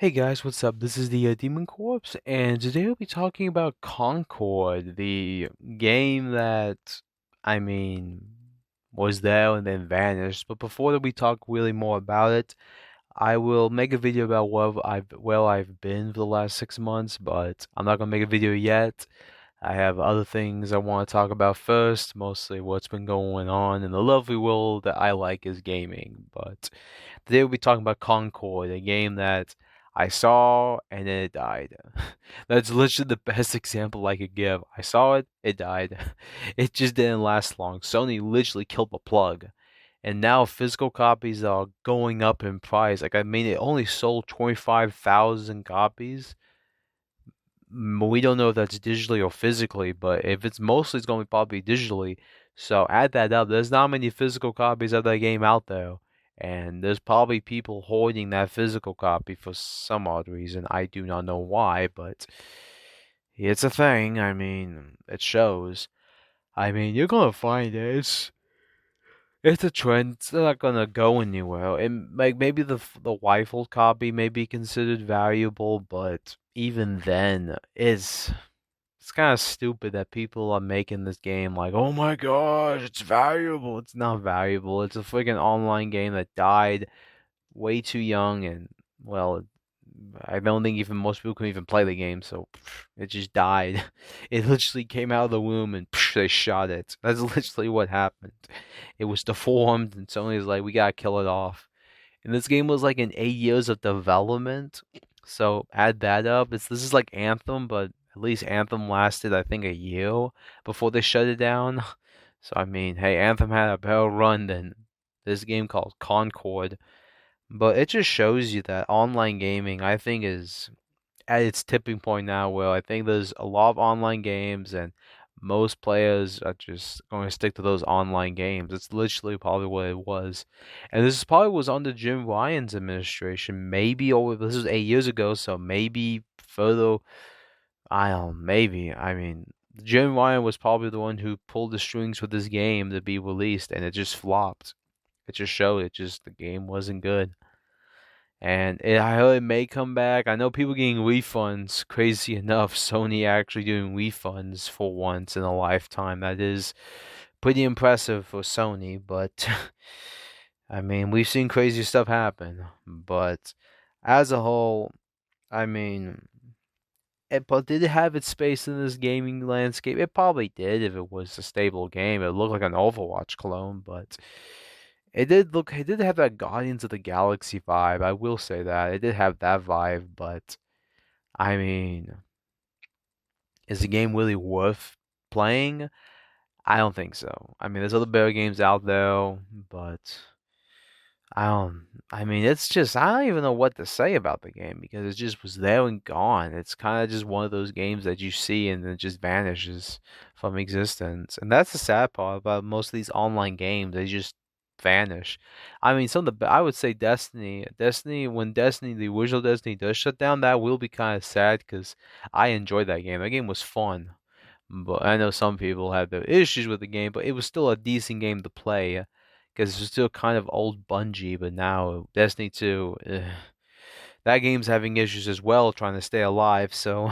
Hey guys, what's up? This is the Demon Corpse, and today we'll be talking about Concord, the game that, I mean, was there and then vanished. But before that we talk really more about it, I will make a video about where I've been for the last 6 months, but I'm not gonna make a video yet. I have other things I want to talk about first, mostly what's been going on in the lovely world that I like is gaming. But today we'll be talking about Concord, a game that I saw and then it died. That's literally the best example I could give. I saw it, it died. It just didn't last long. Sony literally killed the plug. And now physical copies are going up in price. Like, I mean, it only sold 25,000 copies. We don't know if that's digitally or physically, but if it's mostly, it's going to be probably digitally. So add that up. There's not many physical copies of that game out there, and there's probably people hoarding that physical copy for some odd reason. I do not know why, but it's a thing. I mean, it shows. I mean, you're gonna find it. It's a trend. It's not gonna go anywhere. And like maybe the rifled copy may be considered valuable, but even then, it's kind of stupid that people are making this game like, oh my gosh, it's valuable. It's not valuable. It's a freaking online game that died way too young, and well, I don't think even most people can even play the game, so it just died. It literally came out of the womb and they shot it. That's literally what happened. It was deformed, and Sony's like, we gotta kill it off. And this game was like in 8 years of development, so add that up. This is like Anthem, but at least Anthem lasted, I think, a year before they shut it down. So I mean, hey, Anthem had a better run than this game called Concord. But it just shows you that online gaming, I think, is at its tipping point now where I think there's a lot of online games and most players are just going to stick to those online games. It's literally probably what it was. And this probably was under Jim Ryan's administration, maybe over this was 8 years ago, so maybe further I don't know, maybe. I mean, Jim Ryan was probably the one who pulled the strings for this game to be released and it just flopped. It just showed it just the game wasn't good. I heard it may come back. I know people getting refunds. Crazy enough, Sony actually doing refunds for once in a lifetime. That is pretty impressive for Sony, but I mean, we've seen crazy stuff happen. But as a whole, I mean, but did it have its space in this gaming landscape? It probably did if it was a stable game. It looked like an Overwatch clone, but it did have that Guardians of the Galaxy vibe. I will say that. It did have that vibe, but I mean, is the game really worth playing? I don't think so. I mean, there's other better games out there, but I don't. I mean, it's just I don't even know what to say about the game because it just was there and gone. It's kind of just one of those games that you see and then just vanishes from existence. And that's the sad part about most of these online games. They just vanish. I mean, I would say when Destiny, the original Destiny does shut down, that will be kind of sad because I enjoyed that game. That game was fun. But I know some people had their issues with the game, but it was still a decent game to play because it's still kind of old Bungie, but now Destiny 2, that game's having issues as well trying to stay alive. So,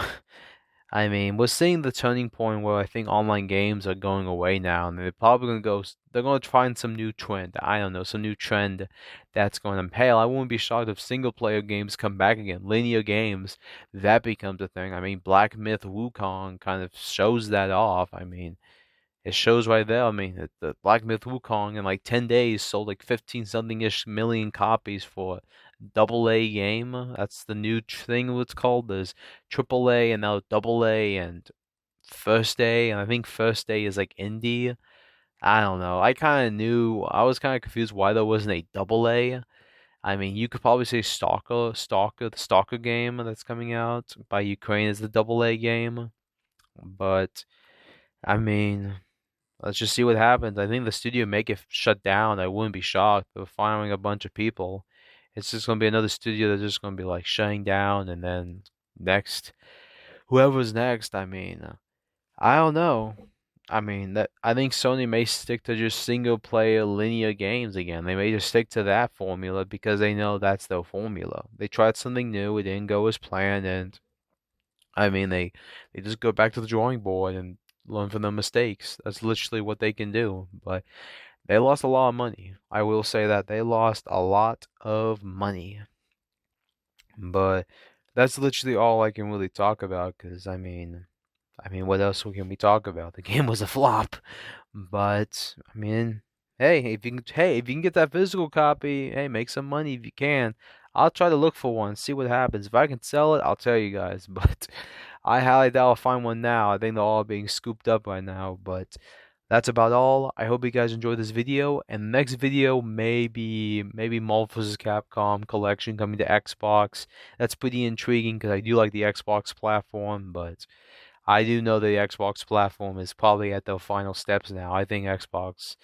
I mean, we're seeing the turning point where I think online games are going away now, and they're probably going to they're going to find some new trend. I don't know, some new trend that's going to pale. I wouldn't be shocked if single player games come back again, linear games, that becomes a thing. I mean, Black Myth Wukong kind of shows that off. I mean, it shows right there. I mean, the Black Myth Wukong in like 10 days sold like 15 something ish million copies for double A game. That's the new thing what's called. There's triple A and now double A and first A. And I think first A is like indie. I don't know. I was kind of confused why there wasn't a double A. I mean, you could probably say the Stalker game that's coming out by Ukraine is the double A game. But, I mean, let's just see what happens. I think the studio may get shut down. I wouldn't be shocked. They're firing a bunch of people. It's just gonna be another studio that's just gonna be like shutting down, and then next, whoever's next. I mean, I don't know. I mean that I think Sony may stick to just single player linear games again. They may just stick to that formula because they know that's their formula. They tried something new, it didn't go as planned, and I mean they just go back to the drawing board and learn from their mistakes. That's literally what they can do. But they lost a lot of money. I will say that they lost a lot of money. But that's literally all I can really talk about because I mean, what else can we talk about? The game was a flop. But I mean, hey, if you can get that physical copy, hey, make some money if you can. I'll try to look for one, see what happens. If I can sell it, I'll tell you guys. But I highly doubt I'll find one now. I think they're all being scooped up right now. But that's about all. I hope you guys enjoyed this video. And the next video maybe Marvel vs. Capcom collection coming to Xbox. That's pretty intriguing because I do like the Xbox platform, but I do know that the Xbox platform is probably at the final steps now. I think Xbox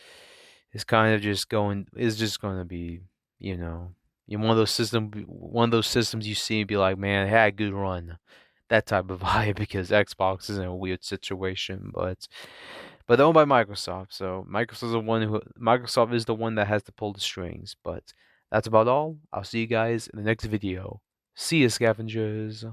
is kind of just going to be, you know, one of those systems you see and be like, man, it had a good run. That type of vibe because Xbox is in a weird situation, but owned by Microsoft. So Microsoft is the one that has to pull the strings. But that's about all. I'll see you guys in the next video. See you, scavengers.